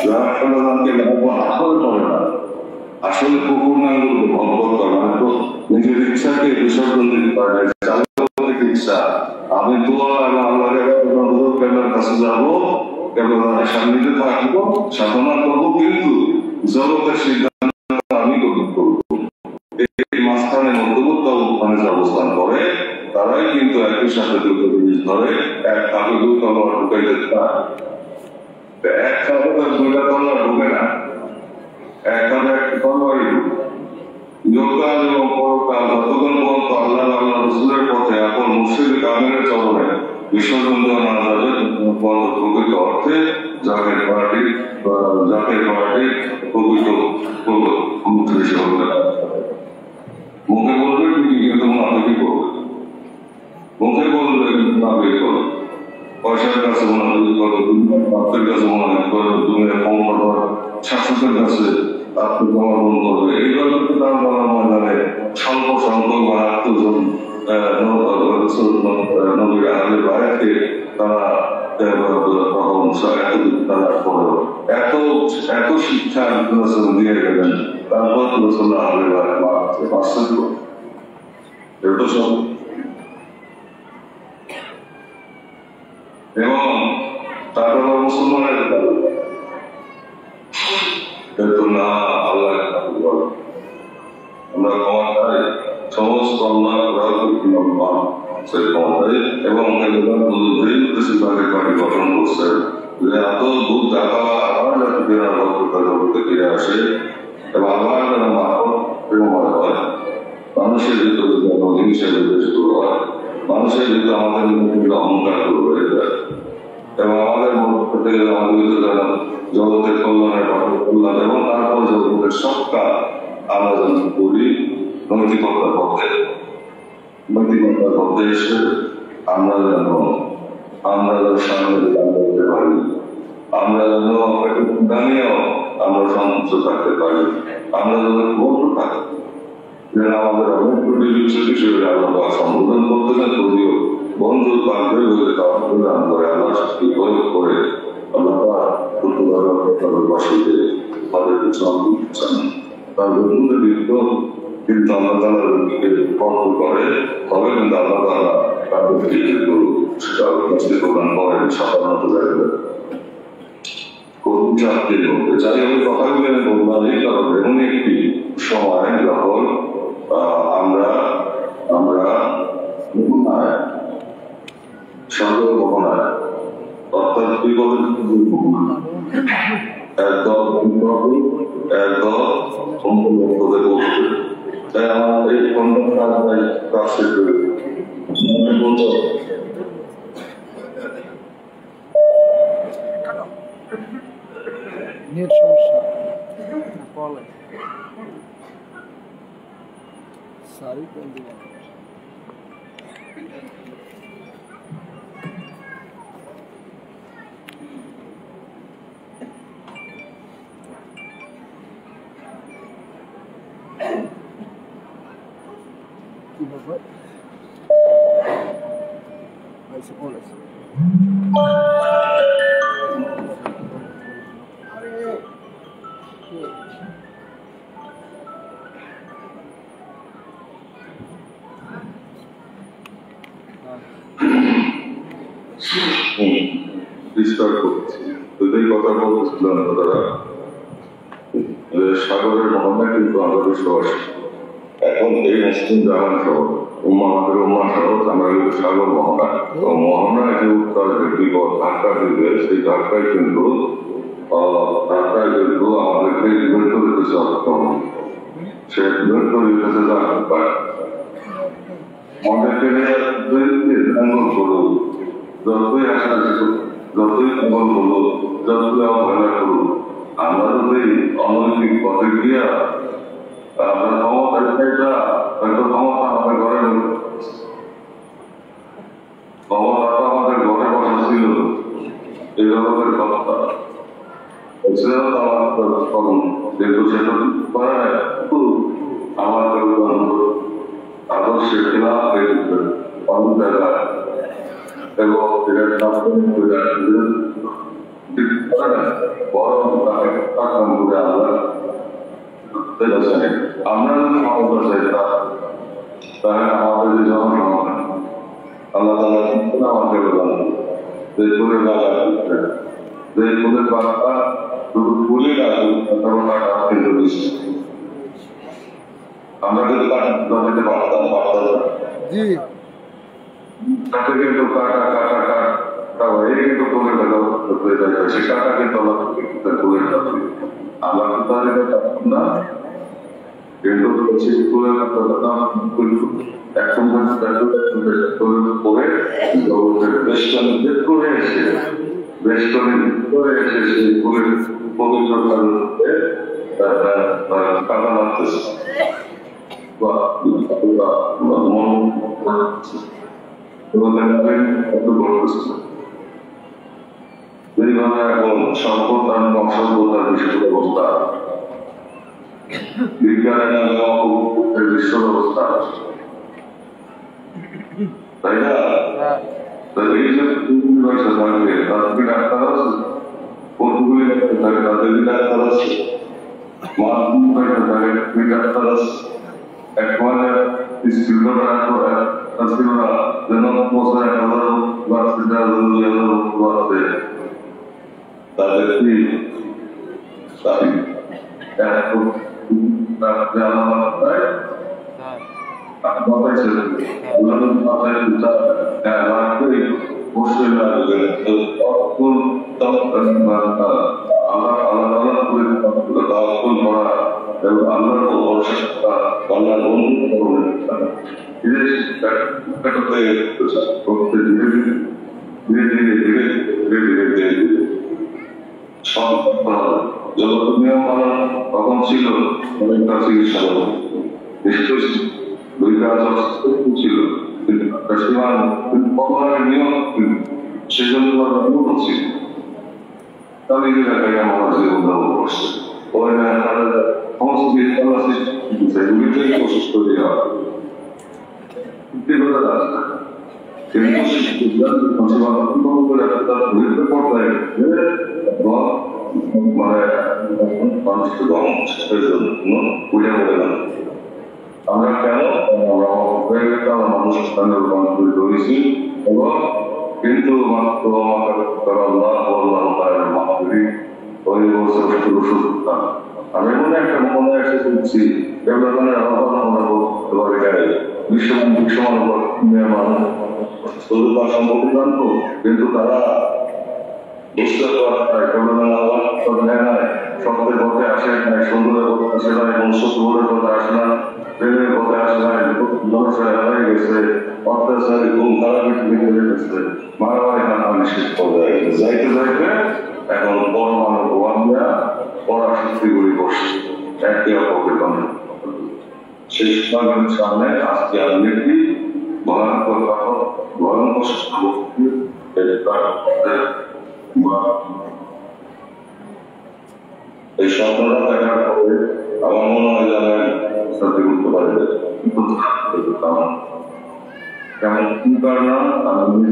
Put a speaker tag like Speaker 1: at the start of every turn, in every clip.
Speaker 1: যারা সমাধানকে আসলে করে না, আসলে কুকুর নাঙ্গুলকে ভগবত করে না, তো নিজের ইচ্ছাকে বিসর্জন দিতে পারে না। চালকের ইচ্ছা, আমি দোয়া এবং আল্লাহর কেবলার কাছে যাবো, কেবলার সান্নিধ্যে থাকবো, সাধনা করবো, কিন্তু জগতের সিদ্ধান্ত আমি গ্রহণ করবো। এই মাঝখানে মধ্যবর্তী অবস্থানে অবস্থান করে তারাই কিন্তু একই সাথে দুটো জিনিস ধরে, এক কাপে দুই তলোয়ার ঢুকাইতে চায়। এক কাপে তার দুইটা তলোয়ার ঢুকে না, এক কাপে একটা তলোয়ারই ঢুকে। যোগকাল এবং পরকাল যতক্ষণ পর্যন্ত আল্লাহ আল্লাহ রসুলের পথে এখন মুর্শিদ কামের চরণে বিসর্জন দেওয়া না যাবে, প্রকৃত অর্থে জাকের পার্টি প্রকৃত মুক্তি হিসেবে মুখে বলবে ঠিকই, কিন্তু আপনি কি করবে? মুখে বলবে না বের করো, পয়সার কাছে মনে করো, বাপের কাছে মনে করো, তুমি ক্ষমতা শাসকের কাছে আত্মসমর্পণ করবে। এইভাবে তার বলা ময়দানে স্বল্প সংখ্যক বা আত্মজন নবীর আহলে বাইরে তারা এত শিক্ষা দিয়ে গেলেন, তারপর আহলে বাইরে পার্সেন্ট এটা সব। এবং তারপর মুসলমানের না আল্লাহ আমরা ক্ষমা চাই, সমস্ত আল্লাহ এবং গঠন করছে যে এত দুধ দেখা আবার যাতে কেনার করতে ফিরে আসে এবং আবার যেন হয়, মানুষের ভিতরে যেন জিনিসের ভিতরে শুরু হয়, মানুষের ভিতরে আমাদের মধ্যে অহংকার শুরু হয়ে যায় এবং আমাদের মধ্যে থেকে আমাদের ভিতরে যেন জগতের কল্যাণের কল্যাণ এবং তারপর জগতের সব কাজ আমরা যেন করি নৈতিকতার পথে এসে আমরা যেন সামনে করতে পারি, আমরা যেন দাঁড়িয়েও আমরা সন্তুষ্ট থাকতে পারি, আমরা যেন বন্ধু থাকি, যেন আমাদের অনেক বিষয়ে আল্লাহ সম্বোধন করতে না, যদিও বন্ধু পাল্টে বলে দান করে আল্লাহ শক্তি প্রয়োগ করে আল্লাহ বসে তাদের চান তার বন্ধুদের কিন্তু আল্লাহ তালা কন্ট্রোল করে, তবে কিন্তু আল্লাহ তালা তাদেরকে কিন্তু সেটা প্রদান করেন সাধারণত জায়গায় করুন চাকরির মধ্যে। যাই হোক, কথাগুলি আমি বললাম এই কারণে এমন একটি সময় যখন আমরা সরকার গণনায় অর্থাৎ বিপদের একদম বলতে, তাই আমার এই কাজ শেষ করে বলতে
Speaker 2: নেট সমস্যা বলে সারি কোন দিকে কি ব্যাপার আইসে কোন আছে
Speaker 1: কথা বলছিলাম তারা সাগরের মহানা কিন্তু আমরা বিশ্বাসী। এখন এই মুসলিম জাহান শহর আমাদের শহর, আমরা কিন্তু সাগর মহানা, মহানা যে উত্তর বিপদ ধাক্কা দিবে, সেই ধাক্কায় কিন্তু আমাদেরকে ইভেন্ট করে কিছু আসতে হবে। সে ইভেন্ট করে যেতে পারে আমাদেরকে মঙ্গল করুক, যতই আশা যতই মঙ্গল করুক, যতই অবহেলা করুক, আমরা যদি অনৈতিক পথে গিয়া আমরা ক্ষমতা হয়তো ক্ষমতা আমাদের ঘরে ক্ষমতা আমাদের ঘরে বসা ছিল, এই ধরনের কথা সেটাও তো আমার যেহেতু সেটা করে আমার আদর্শের খেলাফ হয়ে গেছে অনেক জায়গায় এবং বরং আমরা যদি ক্ষমতা চাই তাহলে আমাদের যে জনসমাধান আল্লাহ তাআলা আমাকে বলেন যে ফুলের বাগান যে ফুলের বাগানটা শুধু ফুলে কিন্তু বেশি আমরা যদি কাটতে পারতাম
Speaker 2: জি
Speaker 1: কাটে কিন্তু কাটা হয়ে কিন্তু ফুলের বাগান সে কাটা কিন্তু ফুলের বাগান আমরা তো তাহলে কাটতাম না কিন্তু সেই ফুলের এখন করে বেশ করে এসে সেই ফুলের পবিত্রতা কাটা লাগতেছে যেভাবে এখন সভ্যতার অসভ্যতার বিশ্ব ব্যবস্থা বিজ্ঞানের নামে বিশ্ব ব্যবস্থা তাই না এই যে থাকবে তাদের ডাক্তার আছে কতগুলি ডাক্তার থাকে তাদের ডাক্তার আছে ডাক্তার আছে একবারে তাদের কি তখন ছিল অনেকটা চিকিৎসা ছিল নিয়ম সেজন্য ছিল তাহলে আমার জীবন ব্যবহার করছে সমস্ত কোশিশ করে দেওয়া আমরা কেন মানুষ রূপান্তরিত হয়েছি এবং কিন্তু মাত্র আমি মনে একটা মনে এসে করছি কিন্তু তারা বুঝতে পারে সত্যের পথে আসে নাই, সুন্দরের পথে আসে নাই, বংশোদ্ভবের পথে আসে না, প্রেমের পথে আসে নাই, মানুষের হারাই গেছে, অত্যাচারী ঘুম খারাপি গেছে, মারামারি হানা নিশ্চিত পর্যায়ে যাইতে যাইতে এখন পরমাণু প্রভাব দেওয়া পড়া শক্তিগুলি বসে একে অপরকে বানায় সেই সামনে আজকে আমি একটি ভয়ঙ্কর এই স্বপ্নটা দেখার পরে আমার মনে হয় জানেন সাথে করতে পারবে কেমন কি কারণ আমি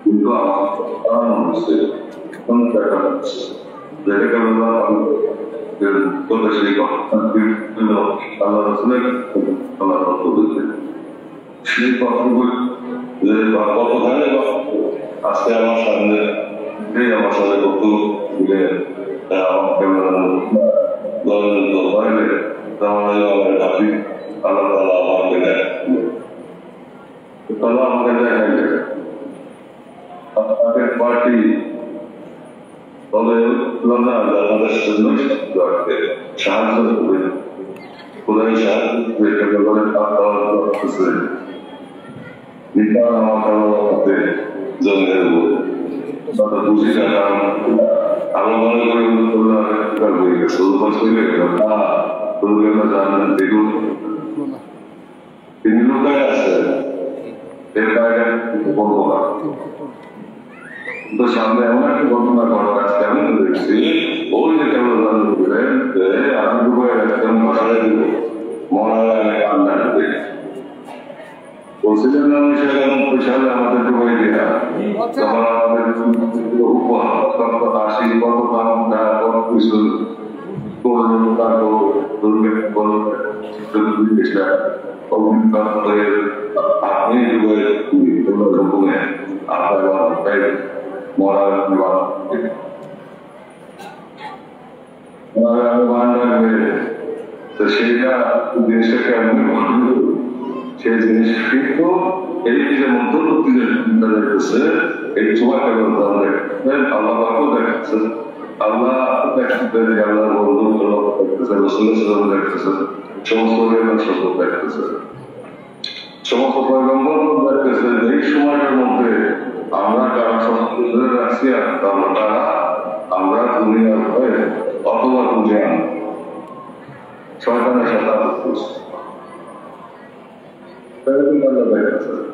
Speaker 1: কিন্তু আমার কারণ হচ্ছে যেটাকে বললাম সেই আল্লাহ রসুলের সেই কথাগুলি যে কতখানি আজকে আমার সামনে আমার সাথে কত মিলে আমাকে পারলে তাহলে আমার দাবি আল্লাহ তালা আমাকে দেয় তাহলে আমাকে দেখাইলে আপনাদের পার্টি তবে আমাদের জন্য সাহায্য করবে কোথায় সাহায্য করবে আমাকে জমে বুঝি না কারণ আমরা মনে করি বই গেছে জানেন দেখুন তিনি লোকায় আছে এর বাইরে বলবো না তো সামনে এমন একটা ঘটনা ঘটার আজকে আমি তো দেখছি ওই যে কেবল বললেন যে আমি ডুবে একদম মশালে দিব মনে হয় আমি কান্না দিই বলছিলেন না আমি সেখানে পয়সালে আমাদের ডুবাই দেয়া তখন আমাদের উপহার কত হাসি কত দাম কত কিছু করলো তারপর আপনি রকমের আপনার মরার তো সেইটা জিনিসটাকে আমি সেই জিনিস কিন্তু এই যে মধ্যবর্তীদের চিন্তা দেখতেছে এই সময়টা আল্লাহ দেখাচ্ছে আল্লাহ দেখতেছে আল্লাহ বন্ধু দেখতেছে রসুল দেখতেছে সমস্ত দেখতেছে সমস্ত পয়গম্বর দেখতেছে এই সময়টার মধ্যে আমরা যারা সংস্কৃতি রাখছি তারা আমরা দুনিয়ার হয়ে অথবা দুনিয়া শয়তানের সাথে করছি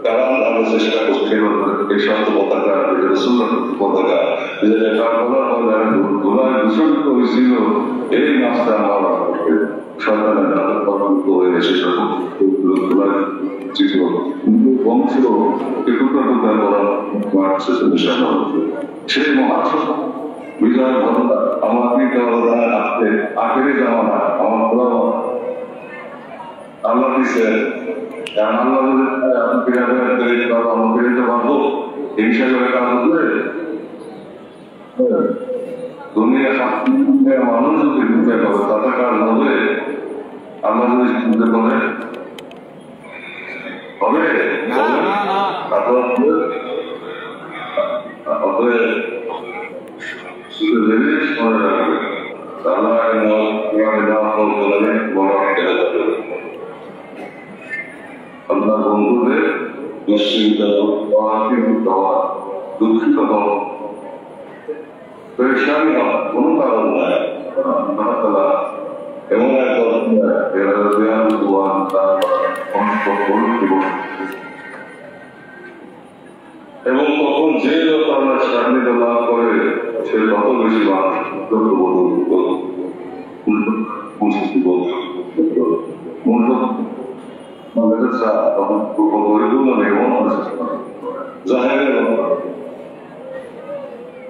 Speaker 1: তারা আমরা চেষ্টা করছি এই শব্দ পতাকা পতাকা দূষিত হয়েছিল এই মাছটা আমরা শয়তানের তদন্ত হয়ে সেসব বংশ টুকরা টুকরা করা সেই মহাসব বিজয় ঘটনা আমার আসতে আখেরে জামানা আমার খোলা আল্লাহ দিচ্ছে হিংসা করে কাজ করলে দুনিয়া মানুষ যদি চিন্তা করে তাতে কাজ হবে আল্লাহ যদি চিন্তা করে হবে আপনার বন্ধুদের নিশ্চিন্ত দুঃখিত হন পেরেশানি কোনো কারণ নাই এমন এবং তখন যে লোক আমরা সান্নিধ্য লাভ করে সে তত বেশি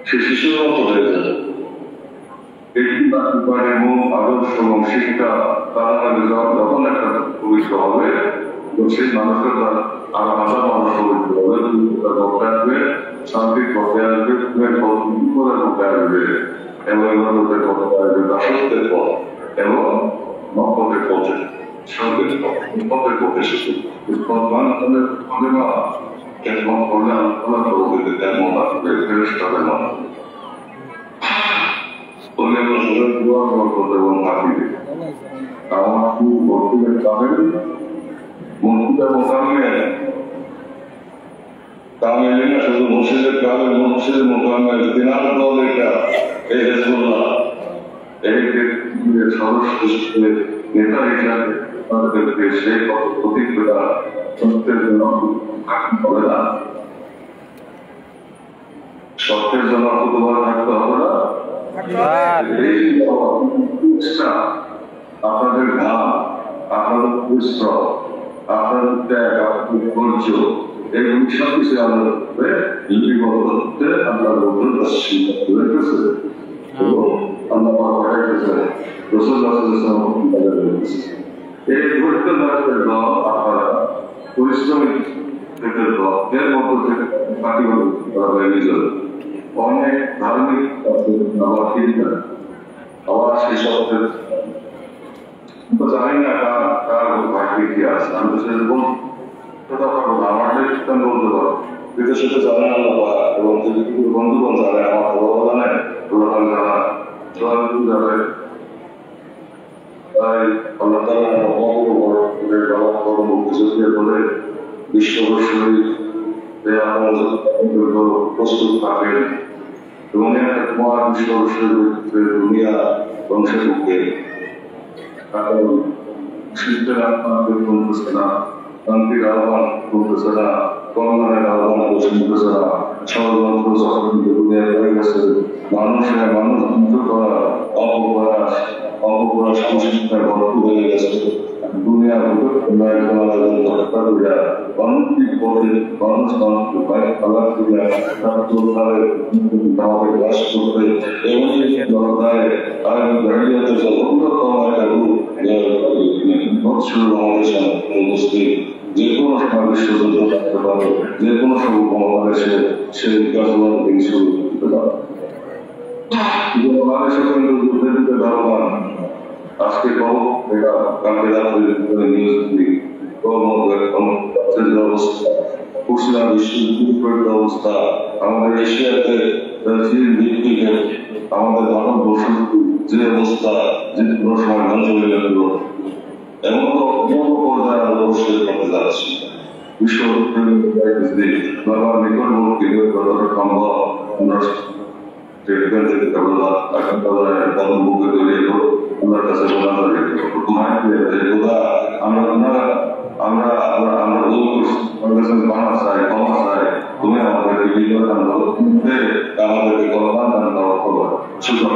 Speaker 1: সে শিশুর মতো হয়ে যায় এটি এবং আদর্শ এবং শিক্ষা তারা যখন একটা পবিত্র হবে সেই মানুষের তার আর আলাদা মানুষ পবিত্র হবে পথে আসবে শান্তির পথে আসবে পথে আসবে এবং পথে আসবে দাসত্বের পথ এবং নকলের পথে শান্তির পথের পথে শিশু মানুষের কেমন করলে আলোচনা করবে তেমন আসবে ফেরেশতাদের মানুষ এবং হাতিবে আমার ভর্তিদের পাবেন মসজিদের মোকামে কামেলি না শুধু মসজিদের কামে মসজিদের মোকামে দিনার দল এটা এই হেজবুল্লাহ এই সদস্য নেতা হিসাবে তাদেরকে সে কত প্রতিক্রিয়া সত্যের জন্য হবে না সত্যের জন্য কতবার থাকতে হবে না আপনাদের ঘাম আপনাদের পরিশ্রম আপনাদের ত্যাগ আপনাদের ধৈর্য এগুলি সব কিছু আমাদের লিপিবদ্ধ করতে আপনার রয়েছে এই ধৈর্য নাচের দল আপনারা পরিশ্রমিক দল এর মধ্য থেকে নিজের অনেক ধার্মিক আবার চিন্তা আবার সেই শব্দের জানি না কার ভাগ্যে কি আছে আমি তো সেটা বলবো আমাদের সিদ্ধান্ত বলতে পারো বিদেশে তো জানে আল্লাহ এবং বন্ধুগণ জানে আমার বড় জানে প্রধান জানা জানে তাই আল্লাহ তাআলা বলে বিশ্ববর্ষী প্রস্তুত থাকেন এবং একটা কুমার বিশ্ববর্ষের দুনিয়া ধ্বংসের মুখে শিল্পের আত্মাকে কমতেছে না শান্তির আহ্বান কমতেছে না কল্যাণের আহ্বান শুনতেছে না ষড়যন্ত্র যখন দুনিয়ায় হয়ে গেছে মানুষ ধ্বংস করা অপকরা সংস্কৃতির ভরপুর হয়ে গেছে দুনিয়ার অনেক পথে মানুষ আল্লাহ বাস করতে এবং জনতায় অন্যতম একটা রূপ শুরু আমাদের সামনে উপস্থিত যে কোনো সময় বিশ্বযুদ্ধ থাকতে পারে, যে কোনো সময় ক্ষমতা এসে সে বিকাশমান থেকে শুরু করতে পারে। বাংলাদেশের কিন্তু যুদ্ধের দিকে ধারণা আজকে কম এটা কালকে রাত্রে নিউজ দিই অবস্থা কুশলা বিশ্বের অবস্থা আমাদের এশিয়াতে আমাদের ভারতবর্ষ যে অবস্থা যে কোনো সময় ধ্বংস হয়ে গেল এমন পর্যায়ে অবশ্যই করতে যাচ্ছি বিশ্ব নিকটবর্তী কতটা সম্ভব আমরা বানা চাই ক্ষমা চাই তুমি আমাদেরকে বিজয় দান করো আমাদেরকে কল্যাণ দান করো সুযোগ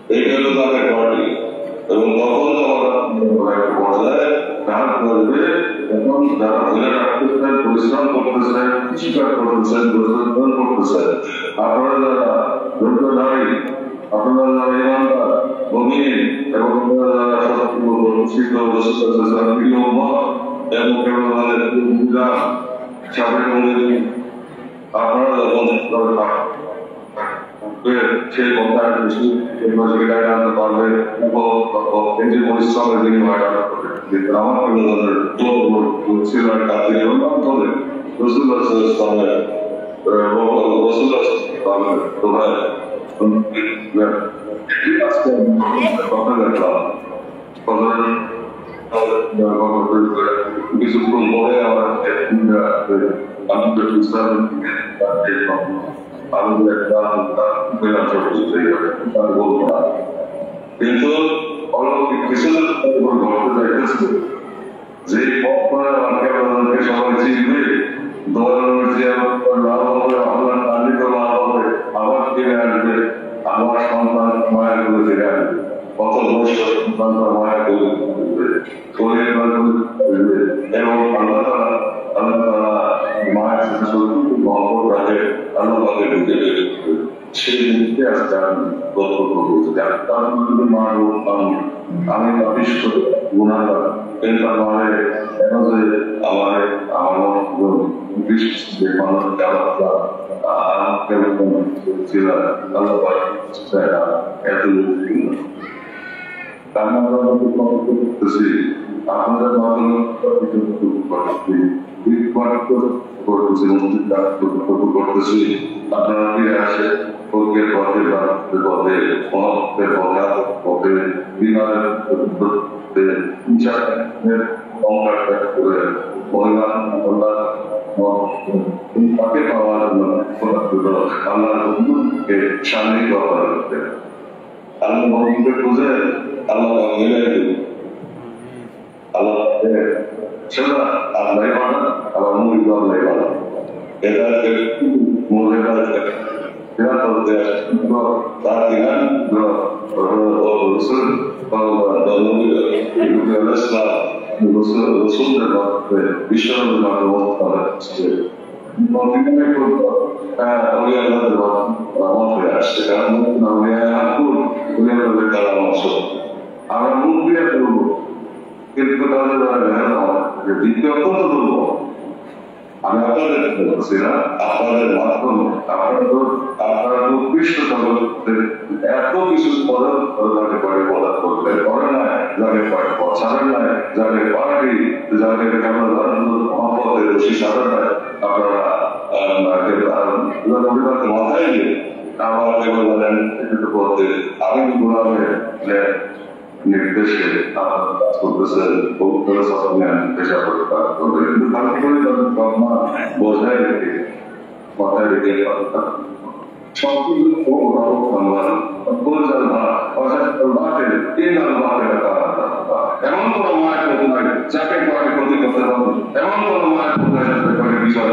Speaker 1: এইটা হলো তাদের পার্টি এবং তখন আমরা একটা পর্যায়ে কাজ করবে এবং যারা ধরে রাখতেছেন পরিশ্রম করতেছেন স্বীকার করতেছেন পরিশ্রম করতেছেন আপনারা যারা ধৈর্য নারী আপনারা যারা ইমানদার গভীর এবং যারা সত্যিত এবং আপনারা যখন সেই কথার বেশি আনতে পারবে নিজের পরিশ্রমের বিনিময়ে আমার ছিল একটা রসুল কিছুক্ষণ পরে আমার কিন্তু অলৌকিক কিছু ঘটতে চাইতেছে যে পক্ষকে সবাই চিনবে দলের যে লাভ হবে আপনার নালিত লাভ হবে আবার ফিরে আসবে আমার সন্তান মায়া করে ফিরে আসবে কত বয়স সন্তান মায়া করে এবং আল্লাহ তারা মায়ের সাথে সম্পর্ক রাখে আল্লাহকে ঢুকে সেই মুহূর্তে আজকে আমি বক্তব্য করতে চাই তার মধ্যে আমি আবিষ্ট গুণাগার কিন্তু আমার যে মানুষ এত আপনাদের মাধ্যমে করতেছি আপনারা ফিরে আসে ঐক্যের পথে পথে মহত্বের পথে বিনয়ের অঙ্কার করে তাকে পাওয়ার জন্য আল্লাহকে শান্তি করা করতে আল্লাহ মহম্মদকে খুঁজে আল্লাহ মিলাই দেবে আল্লাহ সেটা আল্লাহ বানা আবার মুড়ি আল্লাহ বানা এটা মনে এরা করতে তার কিনা রসুলের বিশ্বরের অবস্থা হচ্ছে আসছে কারণ আমরা মুখ দিয়ে করবো কিন্তু তাদের দ্বিতীয় অত্যন্ত দুর্বল আমি আপনাদের বলছি না আপনাদের মাধ্যমে আপনারা উৎকৃষ্ট জগতের এত কিছু যাকে পারে পদার্থ করতে করে না যাকে পারে পছাড়েন না যাকে পার্টি যাকে মহব্বতের রশি সাধন নাই আপনারা মাথায় দিয়ে আমার বলেন পথে আমি গোলামের নির্দেশে করতেছেন পেশা করতে পারবে কিন্তু ভালো করে তাদের কর্মা বজায় রেখে মাথায় রেখে সবকিছু এমন কোন মায়ের ক্ষতি নয় যাকে পরে ক্ষতি করতে হবে এমন কোন মায়ের ক্ষতি বিষয়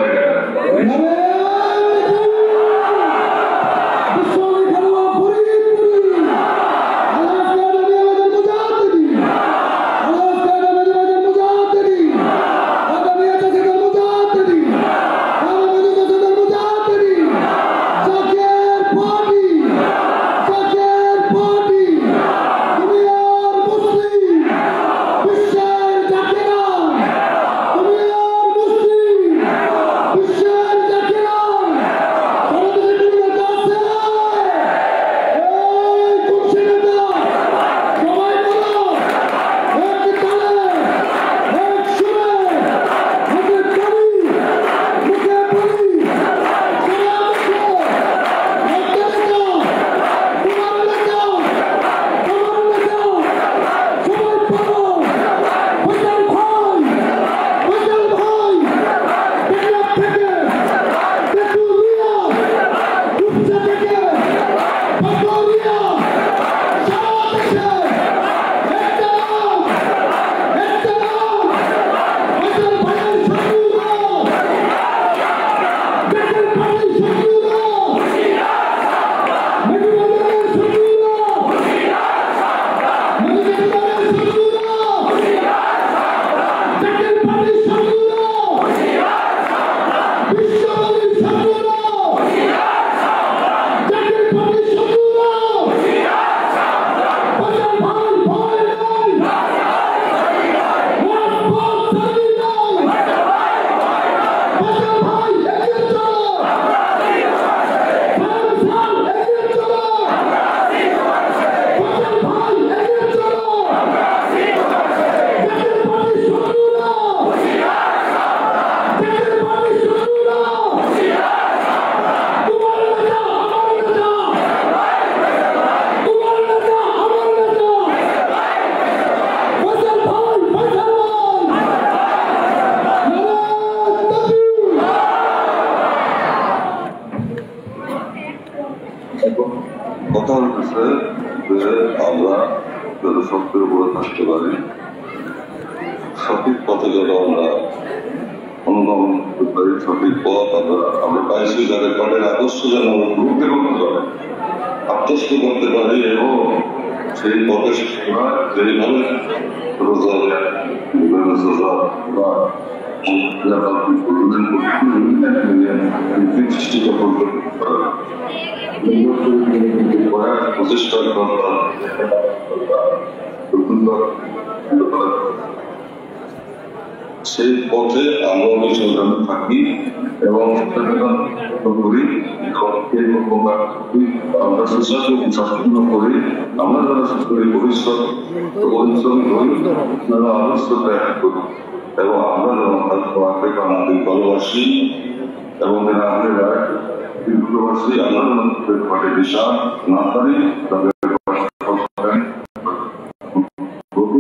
Speaker 1: এখন কথা হচ্ছে যে আমরা যত সত্যের উপরে থাকতে পারি, সঠিক পথে যেন আমরা অনুগমন করতে পারি, সঠিক পথ আমরা পাইছি যাতে পথের আদর্শ যেন আমরা গ্রহণ করতে পারি, আত্মস্থ করতে পারি এবং সেই পথে যেইভাবে রোজা বা প্রচেষ্টার দরকার সেই পথে আমরা অনুসন্ধান থাকি এবং করি আমরা সুস্বাস্থ্য করি, আমরা যারা পরিশ্রম করি তারা আদর্শ ত্যাগ করি এবং আমরা যেমন আমাদের ভালোবাসি এবং ভালোবাসি আমরা যেমন বিশাল না পারি তাদের তবে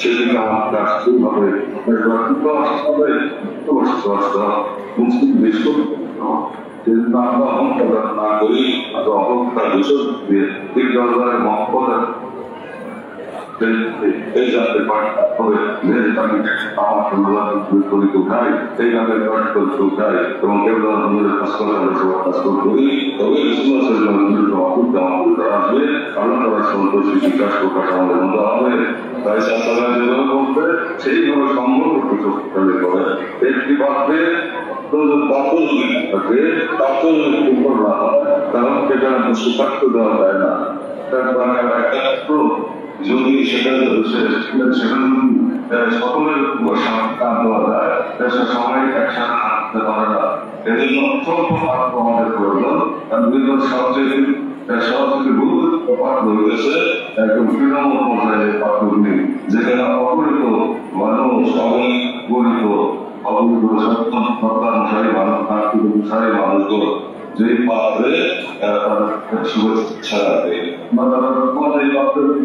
Speaker 1: সেদিকে আমাকে আসতে হবে মুসলিম বিশ্ব আমরা অহংকার না করি অহংকার বিষয় দিয়ে ঠিক দরবারের মহব্বতের এই জাতের পাঠ হবে এই গানের পাঠ করে চৌকাই এবং কেবল কাজ করে কাজ করি তবে আসবে আল্লাহ তারা সন্তোষী বিকাশ প্রকাশ আমাদের মতো হবে। তাই সান্তানা যেভাবে বলতে সেইভাবে সম্ভব শক্তিশালী করে একটি পাত্রে কারণ সেখানে সুপাত্র দেওয়া যায় না, যদি সেখানে সকলের কাজ দেওয়া যায় সবাই একসাথে আনতে পারে না। এজন্য অত্যন্ত পাত্র আমাদের প্রয়োজন। সবচেয়ে গুরুত্বপূর্ণ পাত্র হয়েছে একদম তৃণমূল পর্যায়ে পাত্রগুলি, যেখানে অপরিত মানুষ অবগণিত সত্যানুসারী মানুষগুলো যে পাত্রে শুভেচ্ছা রাখে সেই পাত্রগুলি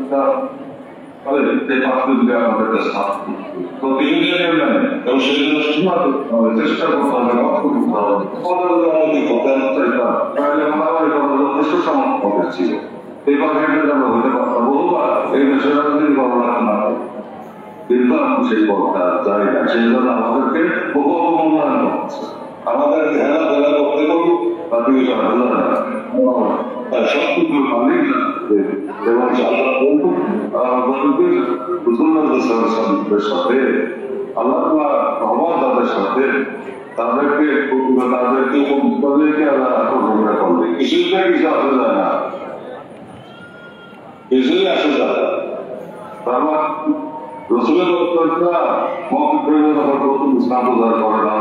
Speaker 1: আমাদের চেষ্টা করতে হবে, লক্ষ্য করতে হবে ছিল এই পাত্রটা আমরা হতে পারতাম বহুবার এই দেশের রাজনীতি করা না, কিন্তু আমি সেই পথটা যাই না। সেই জন্য আমাদেরকে বহু অবমূল্যায়ন করছে, আমাদের ধ্যান ধ্যান করতে করুক সবকিছু মালিক এবং সাথে আল্লাহ তাদের সাথে তাদেরকে করবে কিছুটা কিছু আসা যায় না, কিছুই আসা যায় না। রসুলের ইসলাম প্রচার করে না,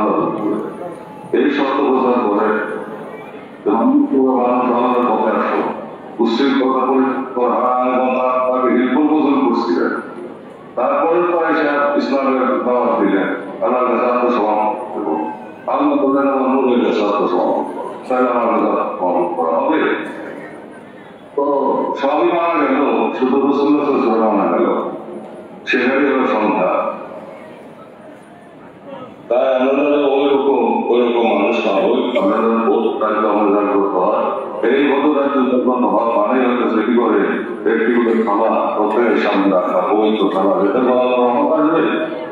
Speaker 1: এই শর্ত প্রচার করে পথে আসো মুসলিম কথা নির্ভর পোষণ করছিলেন। তারপরে ইসলামের দাওয়াত দিলেন, আল্লাহ কাছে আত্মসমাপন আল্লাহ বললেন আমার মনের কাছে আত্মসমাপন, তাহলে আমার কাছে আত্মসমাপন করা হবে। তো সবই মানা গেল, শুধু রসুল্লাহ মানা গেল, সেখানে হলো সংখ্যা। তাই আমরা ওইরকম মানুষ না হই, আমরা বোধ রাজ্য আমাদের করতে হয়। এই বোধ রাজ্য উৎপন্ন হওয়া মানে হচ্ছে কি করে ব্যক্তিগত খাবার প্রত্যেকের সামনে রাখা, পবিত্র খাবার যেটা আসবে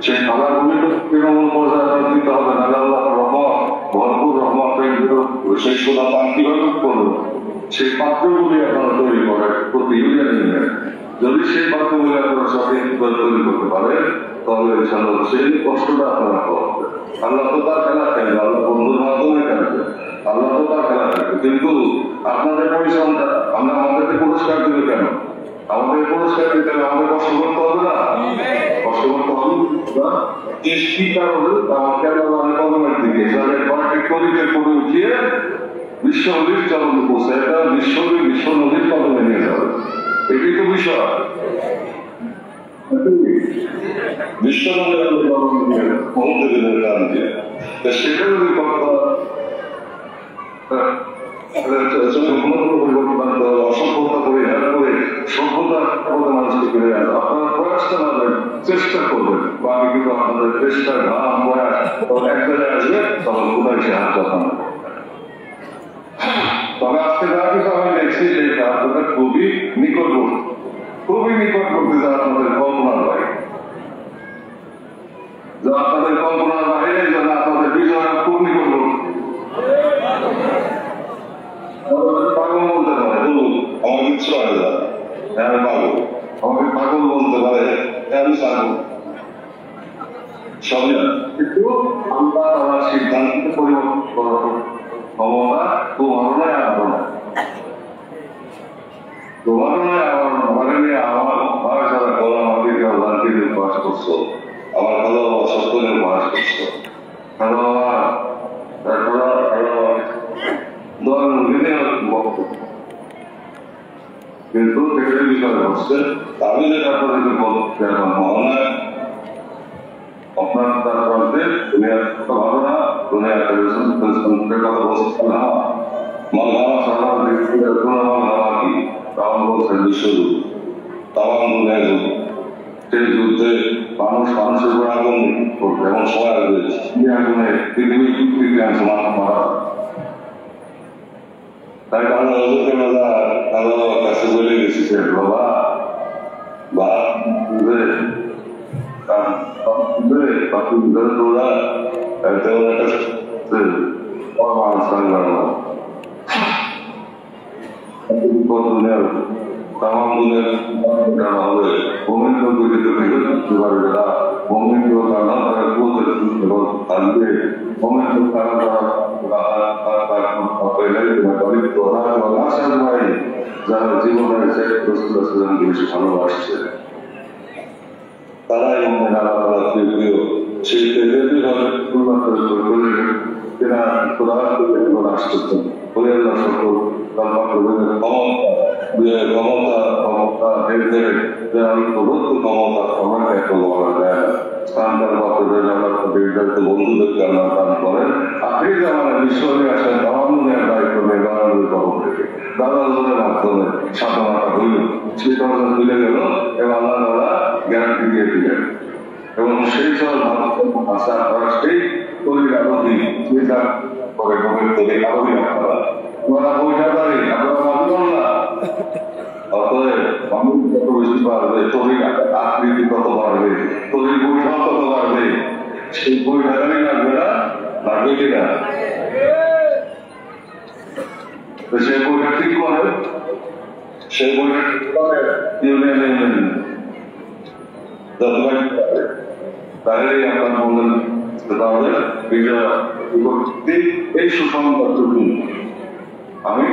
Speaker 1: সেই খাবারগুলি তো তৃণমূল পর্যায়ে দিতে হবে, নাহলে আল্লাহ রহমত ভরপুর রহমত শেষ কথা পান কিভাবে করবে? সেই পাত্রগুলি আপনারা তৈরি করে প্রতি ইউনিয়নে, যদি সেই পাত্রগুলি আপনারা সঠিক তৈরি করতে পারে তাহলে সেই কষ্টটা আপনারা করবে। আল্লাহ তো তার খেলা খেলবে, আল্লাহ বন্ধুর মাধ্যমে খেলবে, আল্লাহ তো তার খেলা খেলবে। কিন্তু আপনাদের পরিশ্রমটা আমরা আমাদেরকে পুরস্কার দিলে কেন? আমাদের পুরস্কার দিতে আমাদের কষ্ট করতে হবে না, কষ্ট করতে হবে কি কারণে আমাকে কদমের দিকে কয়েকটি কবিতে করে উঠিয়ে বিশ্ব নদীর চরণ পৌঁছে এটা বিশ্ব নদীর কদমে নিয়ে যাবে এটাই তো বিষয় বিশ্ব নদীর পৌঁছে দিনের কারণ দিয়ে সেটা যদি কথা অসভ্যতা পরিহার করে সভ্যতার মানুষকে ফিরে আসে আপনারা প্রয়াসটা না দেন চেষ্টা করবেন বা আমি কিন্তু আপনাদের চেষ্টা ঘাম প্রয়াস এক জায়গায় আসবে তখন কোথায় সে হাত পাঠানো তবে আজকে যা কিছু আমি দেখছি সেটা আপনাদের খুবই নিকটবর্তী যা আপনাদের কল্পনার বাইরে যা আপনাদের কল্পনার বাইরে যেন আপনাদের বিজয় খুব নিকটবর্তী পাগল বলতে পারে বলুন আমার কিচ্ছু হয় না আমি পাগল আমাকে পাগল বলতে পারে আমি পাগল সবই কিন্তু আমরা আমার সিদ্ধান্ত পরিবর্তন করার ক্ষমতা তোমারও নয় আমারও নয় তোমারও নয় আমার নিয়ে আমার যারা কলা আমাদেরকে অজান্তিদের প্রয়াস করছো আমার ভালো সত্যের প্রয়াস করছো কিন্তু সেটাই বিষয় হচ্ছে আমি যেটা আপনাদেরকে বলতে মহানায় আপনার তার বলতে দুনিয়ার কথা ভালো না দুনিয়ার কথা বলছে না মালহামা সারা মালহামা কি তখন বলছেন বিশ্বযুদ্ধ তামাম দুনিয়ার যুদ্ধ সেই যুদ্ধে মানুষের উপর আগুন করবে এমন সময় আসবে আগুনে পৃথিবীর যুক্তিতে মারা তাই আমরা হজরতের বাবার কাছে বলে গেছি যে বাবা তোরা তামাম দুনিয়ার হবে মোমেন্ট থাকবে মোমেন্ট তারা যারা জীবনের বেশি ভালোবাসছে তারাই প্রিয় সেই আসতেছেন সকল ক্ষমতা বন্ধুদেরকে আল্লাহ দান করেন আপনি আমার ঈশ্বরে আসেন দাওয়ানের দায়িত্ব নেই দাওয়ানের কবর থেকে দাদাদের মাধ্যমে সাধনাটা হইল সেই দরজা খুলে গেল এবং আল্লাহ তারা গ্যারান্টি দিয়ে দিলেন এবং সেই সব ভাষা আপনারা সেই তৈরির আরোধী চিন্তা করে গভীর তৈরি আরোধী আপনারা ওরা বৈঠাদারি আপনারা মানবেন না অতএব মানুষ কত বেশি বাড়বে তৈরির আকৃতি কত বাড়বে তৈরির বৈঠক কত বাড়বে সেই বৈঠাদারি লাগবে না লাগবে কিনা তো সেই বইটা ঠিক করে সেই বইটা ঠিক করে ইউনিয়ন তাহলেই আপনার বললেন তাহলে এই সুসংবাদটুকু আমি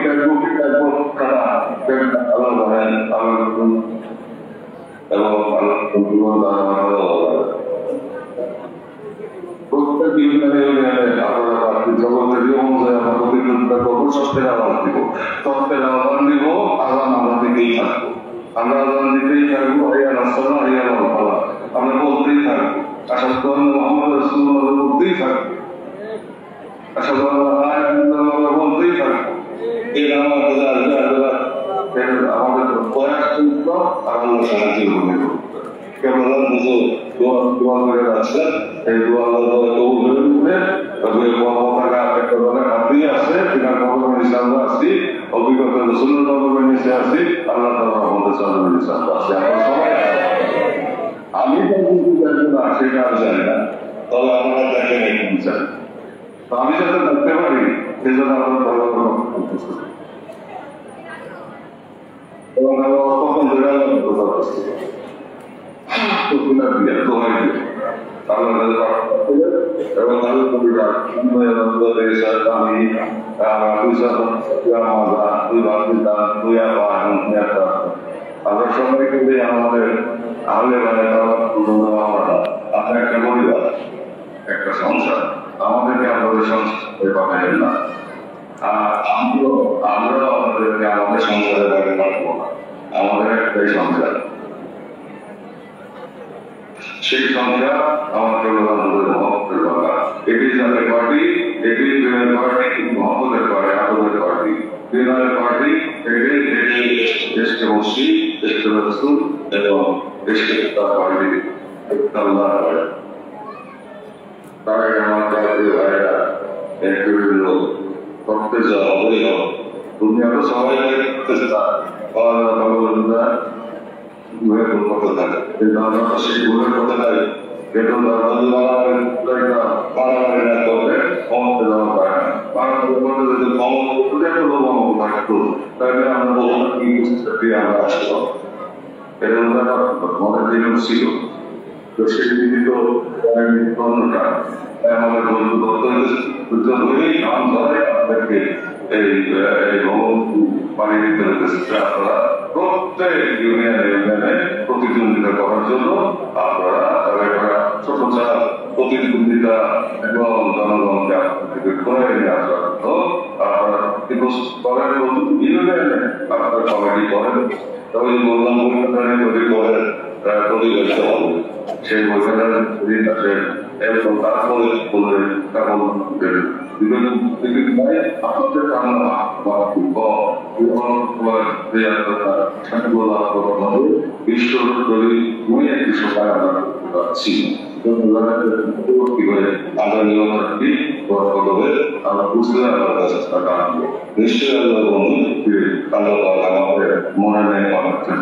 Speaker 1: এবং প্রত্যেক ইউনিয়নে আপনারা জগতের অনুযায়ী আমরা প্রতিযোগিতা করবো সত্যের আওয়াজ দিব সত্যের আহ্বান দিব আহ্বান আমরা দিতেই থাকবো আমরা আহ্বান দিতেই থাকবো আমরা বলতেই থাকবো আশা করি মোহাম্মদ রাসূলুল্লাহ বলতেই থাকবো আশা করি বলতেই থাকবো এর আমাদের প্রয়াস কিন্তু আল্লাহ সাহায্য করবে কেবল দোয়া করে আছে এই দোয়া পতাকা একটা দলের হাতেই আছে সেখানে ভগবান ইসলাম আসছি অভিজ্ঞতা রসুল্লাহ ভগবান নিচে আসছি আল্লাহ তাআলা আমাদের সাধারণ ইসলাম আসছে আমরা সবাই আমি তো কিন্তু জানি না সেটা আর জানি না তবে আপনারা দেখেন একটু চাই তো আমি যাতে দেখতে পারি সেই জন্য আপনার ভালো এবং আমরা কখন ধরে কথা বলছি এবং তাদের কবিতা আমি আমরা সবাই কিন্তু আমাদের আহলে মানে আপনার একটা সেই সংখ্যা আমাদের মহব্বতের বাংলা। এটি জাতীয় পার্টি, এটি পার্টি, মহব্বতের পার্টি, আদরের পার্টি। বিনয়ের পার্টি, এটি দেশকে মসজিদ, দেশকে রসুল এবং দেশকে তার পার্টি আল্লাহ করে। তাই আমার জাতীয় ভাইরা একটু করতে যাওয়া হইল। দুনিয়া তো সবাই করতে চায়, ঘুরে করতে থাকে, কিন্তু আমরা তো সেই ঘুরে করতে থাকে। কিন্তু ক্ষমতা দেওয়া পারে না, ক্ষমতা তাহলে আমরা আমরা আসলাম। এটা মনের দিন ছিল, তো সেটি তো অন্যটা আমাদের বন্ধু দপ্তর হয়েই নাম ধরে আমাদেরকে এই পানি দিতে হতেছে। আপনারা প্রত্যেক ইউনিয়নে প্রতিদ্বন্দ্বিতা করার জন্য আপনারা ছোট প্রতিদ্বন্দ্বিতা এবং জনগণকে আপনাদেরকে করে নিয়ে আসার জন্য আপনারা করেন, ইউনিয়নে আপনারা কমিটি করেন। তবে বললাম যদি করেন প্রতিযোগিতা হবে, সেই বইখানার দিন আসে এবং তারপরে বলে আপনাদের বিশ্ব একটি সময় আমরা করতে পারছি। আমরা নিয়ম রাখি আমরা বুঝলে আমার কাছে টাকা আনবো, নিশ্চয়ই আল্লাহ আমাদের মনে নেই পাঠাচ্ছেন।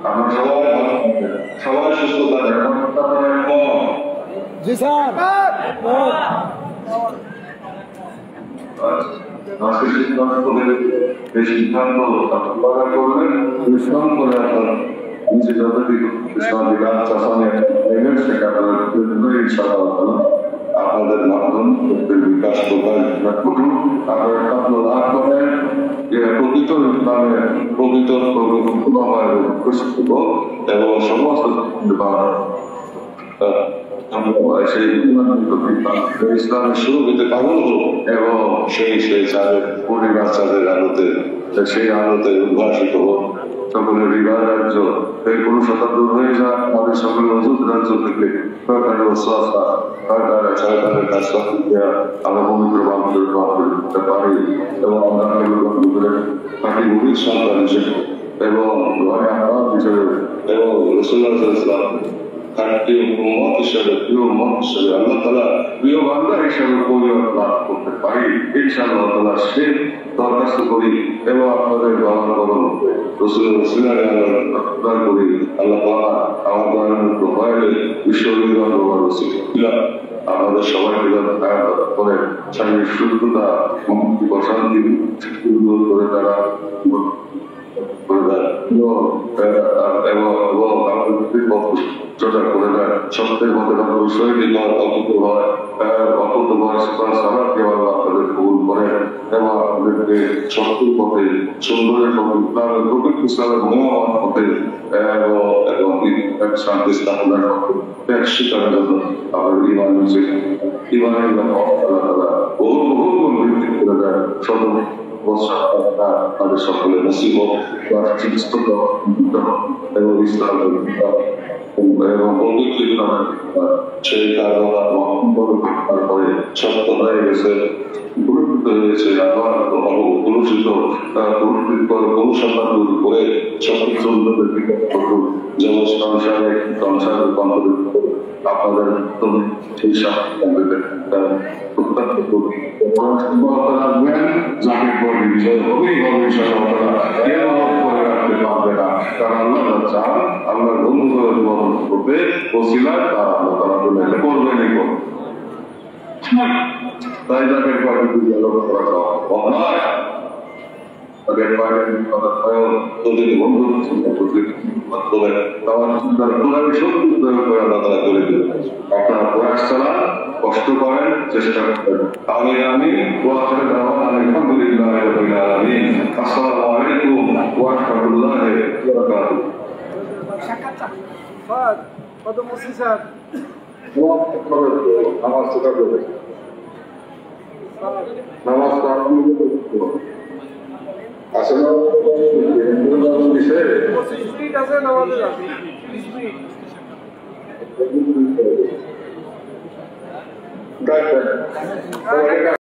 Speaker 1: আমরা সবাই সুস্থ থাকেন।
Speaker 2: জি স্যার।
Speaker 1: আজকে সিদ্ধান্ত এই সিদ্ধান্ত করবেন, বিশ্রাম করে আপনার নিজে যতটুকু আপনাদের মাধ্যম বিকাশ করুন। আপনারা লাভ করেন প্রকৃত এবং সমস্ত ইসলামের শুরু হইতে পাগল হল এবং সেই পরিবার চাঁদের আলোতে, সেই আলোতে উদ্ভাসিত হোক সকলের হৃদয় রাজ্য। এই কোনো শতাব্দী হয়ে যাক, আমাদের সকলের অযুত রাজ্য থেকে সরকারের সরকারের কাজ করতে আমরা পবিত্র বাংলাদেশ করতে পারি এবং আমরা তাকে গভীর সন্তান হিসেবে এবং ঘরে আহ্বান হিসেবে এবং রসুল্লাহ ইসলাম মত হিসেবে প্রিয় মত হিসেবে আল্লাহ তাআলা প্রিয় বান্দা হিসেবে পরিবার লাভ করতে পারি ইনশাআল্লাহ তাআলা সে দরখাস্ত করি এবং আপনাদের গমন করুন রসুল্লাহ করি। আল্লাহ তাআলা আমাদের ভয়ে বিশ্ববিদ্যালয় আমাদের সবাইকে করে শারীরিক সুস্থতা, প্রশান্তি করে তারা করে দেয় সত্যের মধ্যে শৈলী অকুত হয়, অকুত আপনাদের কবুল করে এবং আপনাদেরকে সত্যের পথে সুন্দরের পথে প্রকৃতি ইসলামের মহান পথে এবং শান্তি স্থাপনার পথে ত্যাগ স্বীকারের জন্য আপনাদের ইমানের বহু গুণ বৃদ্ধি করে দেয়। তাদের সকলে নসিব এবং ইসলাম এবং সেই কারণে তারপরে সত্য হয়ে গেছে, গুরুত্ব হয়েছে কলুষিত অনুসন্ধান দূর করে সবকিছু যেমন সংসারে রূপান্তরিত আপনাদের সেই আল্লাহ বন্ধু করবে ওসিলায় তার আল্লাহ তারা করবেনই করবে। তাই তাদের আপনারা প্রয়াস চালান, কষ্ট করেন, চেষ্টা করেন। আমি আলহামদুলিল্লাহ আসসালামু আলাইকুম ওয়া রাহমাতুল্লাহি ওয়া বারাকাতুহু।
Speaker 2: কত মুসি স্যার
Speaker 1: নামাজ করবে, নামাজ আসলে
Speaker 2: আছে নামাজে যাবে।
Speaker 1: Right.